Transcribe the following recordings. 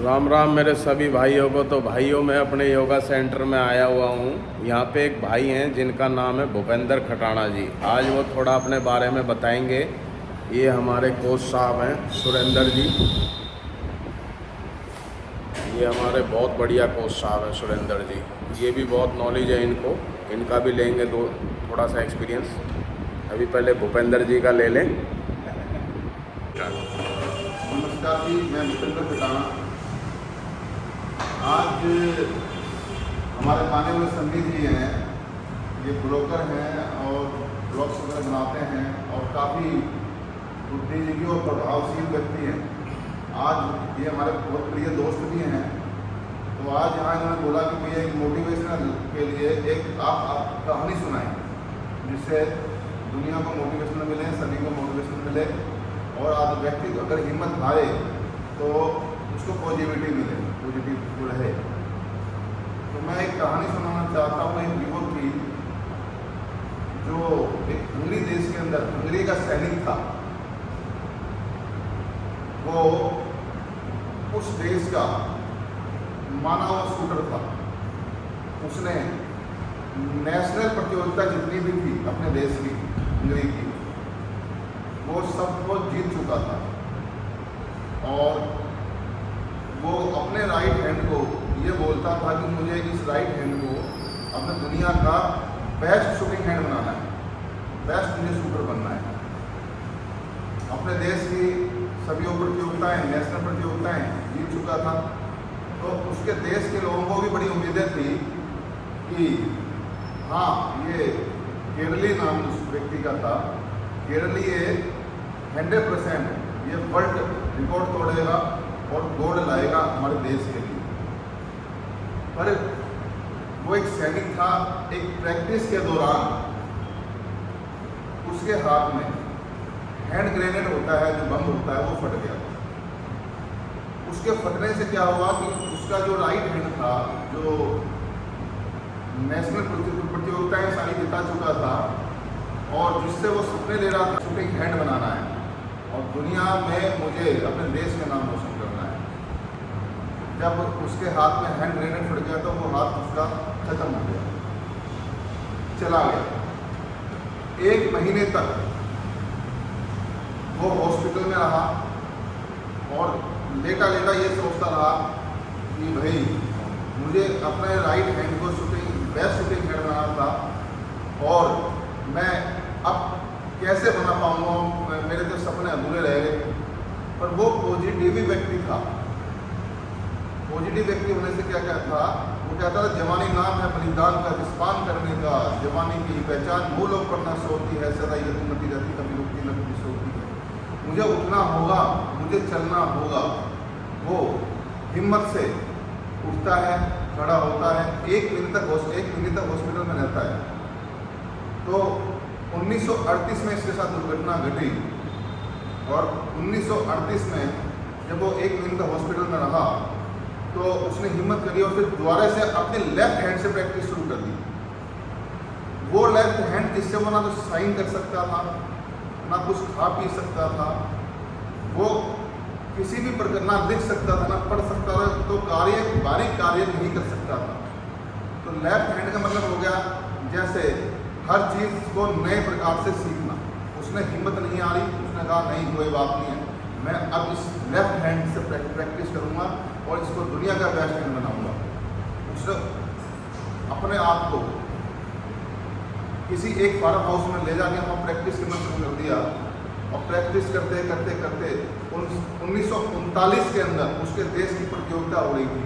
राम राम मेरे सभी भाइयों को। तो भाइयों मैं अपने योगा सेंटर में आया हुआ हूँ। यहाँ पे एक भाई हैं जिनका नाम है भूपेंद्र खटाना जी। आज वो थोड़ा अपने बारे में बताएंगे। ये हमारे कोच साहब हैं सुरेंद्र जी। ये हमारे बहुत बढ़िया कोच साहब हैं सुरेंद्र जी। ये भी बहुत नॉलेज है इनको, इनका भी लेंगे तो थोड़ा सा एक्सपीरियंस। अभी पहले भूपेंद्र जी का ले लें। नमस्कार जी, मैं भूपेंद्र खटाना। आज हमारे माने हुए संदीप जी हैं, ये ब्लॉगर हैं और ब्लॉग्स वगैरह बनाते हैं और काफ़ी बुद्धिजीवी और प्रभावशील व्यक्ति हैं। आज ये हमारे बहुत प्रिय दोस्त भी हैं। तो आज यहाँ इन्होंने बोला कि भैया एक मोटिवेशनल के लिए एक आप कहानी सुनाएं, जिससे दुनिया को मोटिवेशन मिले, सभी को मोटिवेशन मिले और आज व्यक्ति अगर हिम्मत हारे तो उसको पॉजिटिविटी मिले, पॉजिटिव रहे। तो मैं एक कहानी सुनाना चाहता हूँ एक युवक की, जो एक हंगरी देश के अंदर हंगरी का सैनिक था। वो उस देश का माना हुआ शूटर था। उसने नेशनल प्रतियोगिता जितनी भी थी अपने देश की, हंगरी की, वो सबको जीत चुका था। और वो अपने राइट हैंड को ये बोलता था कि मुझे इस राइट हैंड को अपने दुनिया का बेस्ट शूटिंग हैंड बनाना है, बेस्ट मुझे शूटर बनना है। अपने देश की सभी प्रतियोगिताएं, नेशनल प्रतियोगिताएं जीत चुका था। तो उसके देश के लोगों को भी बड़ी उम्मीदें थी कि हाँ, ये केरली नाम उस व्यक्ति का था, केरली ये 100% ये वर्ल्ड रिकॉर्ड तोड़ेगा और गोल्ड लाएगा हमारे देश के लिए। पर वो एक सैनिक था। एक प्रैक्टिस के दौरान उसके हाथ में हैंड ग्रेनेड होता है, जो बम होता है, वो फट गया। उसके फटने से क्या हुआ कि उसका जो राइट हैंड था, जो नेशनल प्रतियोगिताएं सारी जिता चुका था और जिससे वो सपने ले रहा था शूटिंग हैंड बनाना है और दुनिया में मुझे अपने देश का नाम रोशन करना है, जब उसके हाथ में हैंड ग्रेनेड फट गया तो वो हाथ उसका खत्म हो गया, चला गया। 1 महीने तक वो हॉस्पिटल में रहा और लेटा लेटा ये सोचता रहा कि भाई मुझे अपने राइट हैंड को बेस्ट शूटिंग हैंड बनाना था और मैं अब कैसे बना पाऊंगा, मेरे तो सपने अधूरे रह गए। पर वो पॉजिटिव व्यक्ति था। पॉजिटिव व्यक्ति होने से क्या क्या था, वो कहता था जवानी नाम है बलिदान का, विस्पान करने का, जवानी की पहचान वो लोग करना सोती है, सदा यतिमती रहती, कभी रुकती न कभी सोती है। मुझे उठना होगा, मुझे चलना होगा। वो हिम्मत से उठता है, खड़ा होता है, 1 महीने तक हॉस्पिटल में रहता है। तो 1938 में इसके साथ दुर्घटना घटी और 1938 में जब वो 1 महीने तक हॉस्पिटल में रहा तो उसने हिम्मत करी और फिर दोबारा से अपने लेफ्ट हैंड से प्रैक्टिस शुरू कर दी। वो लेफ्ट हैंड जिससे वो ना तो साइन कर सकता था, ना कुछ खा पी सकता था, वो किसी भी प्रकार ना लिख सकता था, ना पढ़ सकता था, तो बारीक कार्य नहीं कर सकता था। तो लेफ्ट हैंड का मतलब हो गया जैसे हर चीज़ को नए प्रकार से सीखना। उसने हिम्मत नहीं आ रही, उसने कहा नहीं कोई बात नहीं है, मैं अब इस लेफ्ट हैंड से प्रैक्टिस करूँगा और इसको दुनिया का बेस्ट हैंड बनाऊँगा। उसने अपने आप को किसी एक फार्म हाउस में ले जाके वहाँ प्रैक्टिस करना शुरू कर दिया और प्रैक्टिस करते करते करते 1939 के अंदर उसके देश की प्रतियोगिता हो रही थी।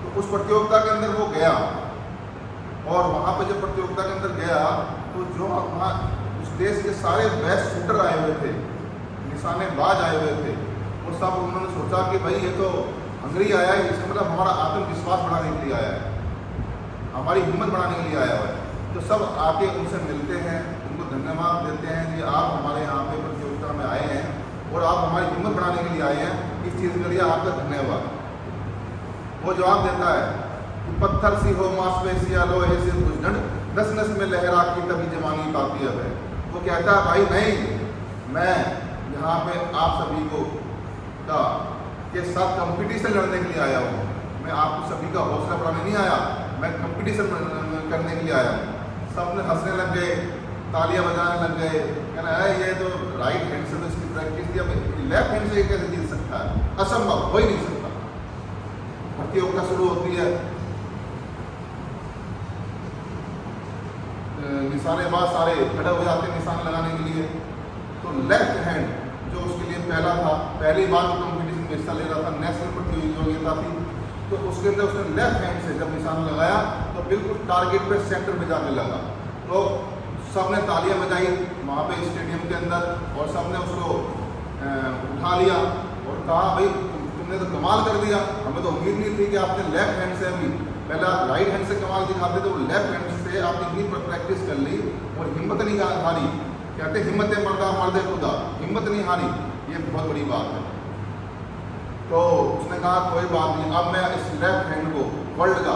तो उस प्रतियोगिता के अंदर वो गया और वहाँ पे जब प्रतियोगिता के अंदर गया तो जो वहाँ उस देश के सारे बेस्ट शूटर आए हुए थे, निशानेबाज आए हुए थे, वो सब उन्होंने सोचा कि भाई ये तो हंगरी आया है, इसका मतलब हमारा आत्मविश्वास बढ़ाने के लिए आया है, हमारी हिम्मत बढ़ाने के लिए आया हुआ है। तो सब आके उनसे मिलते हैं, उनको धन्यवाद देते हैं कि आप हमारे यहाँ पे प्रतियोगिता में आए हैं और आप हमारी हिम्मत बढ़ाने के लिए आए हैं, इस चीज़ के लिए आपका धन्यवाद। वो जवाब देता है कि पत्थर सी हो मांसपेशियाँ लोहे से भुजदंड, नस नस में लहरा की तभी जवानी पाती अब है। वो कहता है भाई नहीं, मैं यहाँ पे आप सभी को का के साथ कंपटीशन लड़ने के लिए आया हूँ। मैं आपको सभी का हौसला बढ़ाने नहीं आया, मैं कंपटीशन करने के लिए आया हूँ। सब ने हंसने लग गए, तालियां बजाने लग गए, कहना है ये तो राइट हैंड से तो इसकी प्रैक्टिस किया, लेफ्ट हैंड से ये कैसे जीत सकता है, असंभव, हो ही नहीं सकता। प्रतियोगिता शुरू होती है, निशानेबाज सारे खड़े हो जाते हैं निशान लगाने के लिए। तो लेफ्ट हैंड जो उसके लिए पहला था, पहली बार वो कंपटीशन में हिस्सा ले रहा था, नेशनल प्रतियोगिता थी, तो उसके अंदर उसने लेफ्ट हैंड से जब निशान लगाया तो बिल्कुल टारगेट पे सेंटर में जाने लगा। तो सबने तालियां बजाई वहाँ पे स्टेडियम के अंदर, और सबने उसको उठा लिया और कहा भाई तुमने तो कमाल कर दिया, हमें तो उम्मीद नहीं थी कि आपने लेफ्ट हैंड से, अभी पहला राइट हैंड से कमाल दिखाते थे, वो लेफ्ट हैंड से आपने इतनी प्रैक्टिस कर ली और हिम्मत नहीं हारी। कहते हिम्मत मर्दा मर्दे खुदा, हिम्मत नहीं हारी, ये बहुत बड़ी बात है। तो उसने कहा कोई बात नहीं, अब मैं इस लेफ्ट हैंड को वर्ल्ड का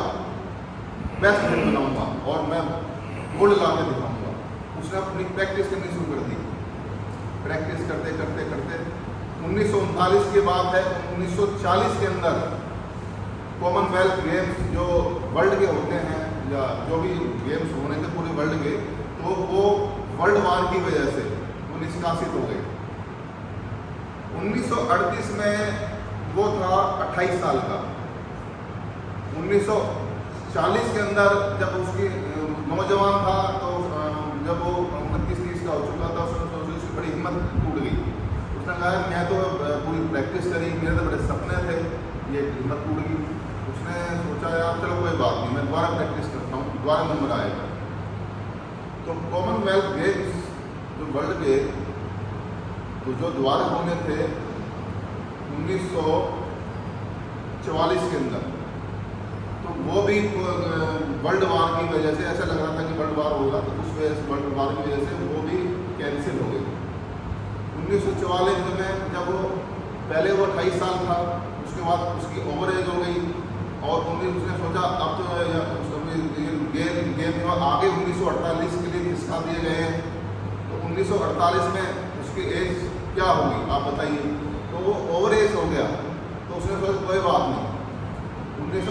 बेस्ट हैंड बनाऊंगा और मैं गोल्ड ला के दिखाऊंगा। उसने अपनी प्रैक्टिस करनी शुरू कर दी। प्रैक्टिस करते करते करते 1939 की बात है, 1940 के अंदर कॉमनवेल्थ गेम्स जो वर्ल्ड के होते हैं या जो भी गेम्स होने थे पूरे वर्ल्ड के, तो वो वर्ल्ड वार की वजह से वो निष्कासित हो गए। 1938 में वो था 28 साल का। 1940 के अंदर जब उसकी नौजवान था, तो जब वो 29-30 का हो चुका था, उसकी बड़ी हिम्मत टूट गई। उसने कहा मैं तो पूरी प्रैक्टिस करी, मेरे तो बड़े सपने थे, ये हिम्मत टूट गई। उसने सोचा यार चलो कोई बात नहीं, मैं दोबारा प्रैक्टिस करता हूँ, दोबारा नंबर आएगा। तो कॉमनवेल्थ गेम्स जो वर्ल्ड के तो जो दोबारा होने थे 1944 के अंदर, तो वो भी वर्ल्ड वार की वजह से ऐसा लग रहा था कि वर्ल्ड वार होगा, तो उस वजह से वर्ल्ड वार की वजह से वो भी कैंसिल हो गई। 1944 में जब वो पहले वो 28 साल था, उसके बाद उसकी ओवर एज हो गई और उसने सोचा अब तो गेम जो आगे 1948 के लिए खिसका दिए गए हैं, तो 1948 में उसकी एज क्या होगी आप बताइए। तो वो ओवर एज हो गया, तो उसने सोचा कोई बात नहीं,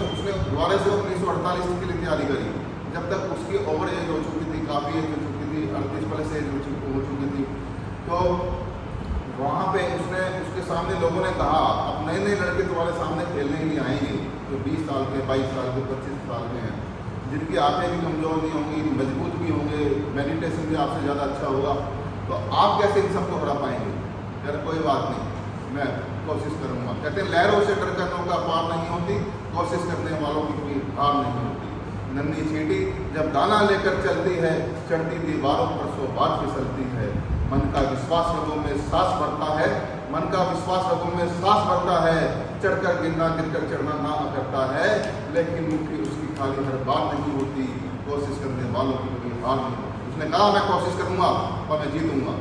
उसने दोबारा से 1948 के लिए तैयारी करी। जब तक उसकी ओवर एज हो चुकी थी, काफ़ी एज हो चुकी थी, 38 प्लस एज हो चुकी थी, तो वहाँ पे उसके सामने लोगों ने कहा अब नए नए लड़के तुम्हारे सामने खेलने के लिए आएंगे जो 20 साल के, 22 साल के, 25 साल के हैं, जिनकी आंखें भी कमज़ोर नहीं होंगी, मजबूत भी होंगे, मेडिटेशन भी आपसे ज़्यादा अच्छा होगा, तो आप कैसे इन सबको हरा पाएंगे। यार कोई बात नहीं, मैं कोशिश करूँगा। कहते हैं लहरों से डरकर नौका पार नहीं होती, कोशिश करने वालों की कोई हार नहीं होती। नन्ही चींटी जब दाना लेकर चलती है, चढ़ती दीवारों पर 100 बार फिसलती है। मन का विश्वास रगों में सांस भरता है, मन का विश्वास रगों में सांस भरता है, चढ़कर गिरना गिरकर चढ़ना ना करता है, लेकिन मुट्ठी उसकी खाली हर बार नहीं होती, कोशिश करने वालों की कोई हार नहीं होती। उसने कहा मैं कोशिश करूँगा और मैं जीतूँगा।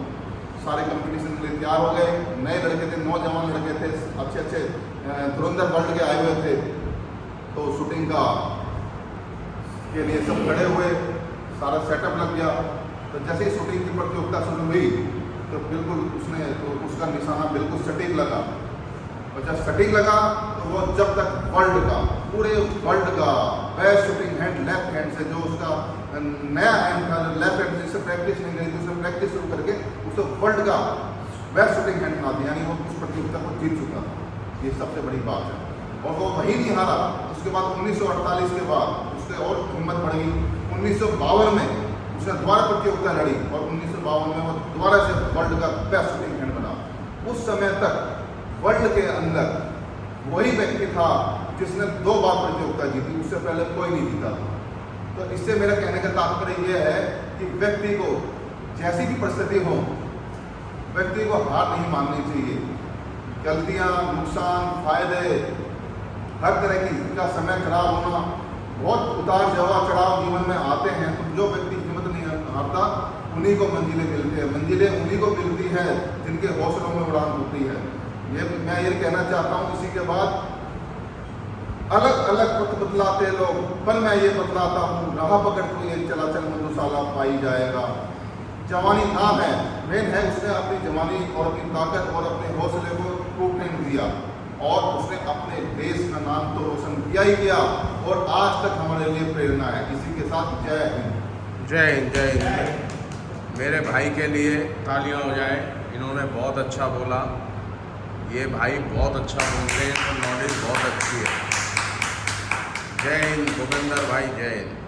सारे कंपटीशन के लिए तैयार हो गए, नए लड़के थे, नौजवान लड़के थे, अच्छे अच्छे धुरंधर वर्ल्ड के आए हुए थे, तो शूटिंग का के लिए सब खड़े हुए, सारा सेटअप लग गया। तो जैसे ही शूटिंग की प्रतियोगिता शुरू हुई तो बिल्कुल उसका निशाना बिल्कुल सटीक लगा, और जब सटीक लगा तो वो जब तक वर्ल्ड का, पूरे वर्ल्ड का best shooting hand left hand से, जो उसका नया हैंड था लेफ्ट हैंड से प्रैक्टिस नहीं गई थी, उसने प्रैक्टिस शुरू करके उसे वर्ल्ड का बेस्ट शूटिंग हैंड बना दिया, यानी वो उस प्रतियोगिता को जीत चुका था। ये सबसे बड़ी बात है। और वो वही नहीं हारा, उसके बाद 1948 के बाद उससे और हिम्मत बढ़ गई। 1952 में उसने दोबारा प्रतियोगिता लड़ी और 1952 में वो दोबारा से वर्ल्ड का बेस्ट शूटिंग हैंड बना। उस समय तक वर्ल्ड के अंदर वही व्यक्ति था जिसने 2 बार प्रतियोगिता जीती, उससे पहले कोई नहीं जीता था। तो इससे मेरा कहने का तात्पर्य यह है कि व्यक्ति को जैसी भी परिस्थिति हो, व्यक्ति को हार नहीं माननी चाहिए। गलतियाँ, नुकसान, फायदे, हर तरह की का समय खराब होना, बहुत उतार चढ़ाव जीवन में आते हैं, तो जो व्यक्ति हिम्मत नहीं हारता उन्हीं को मंजिलें मिलती है। मंजिलें उन्हीं को मिलती है जिनके हौसलों में उड़ान होती है। मैं ये कहना चाहता हूँ। इसी के बाद अलग अलग पथ बतलाते लोग, पर मैं ये बतलाता हूँ, राह पकड़ तू ये चला चल मधुशाला पाई जाएगा। जवानी नाम है, मेन है उसने अपनी जवानी और अपनी ताकत और अपने हौसले को टूटने नहीं दिया और इसका नाम तो रोशन किया ही किया और आज तक हमारे लिए प्रेरणा है। इसी के साथ जय हिंद। जय हिंद, जय हिंद। मेरे भाई के लिए तालियां हो जाए, इन्होंने बहुत अच्छा बोला। ये भाई बहुत अच्छा बोलते हैं, तो नॉलेज बहुत अच्छी है। जय हिंद भूपेंद्र भाई, जय हिंद।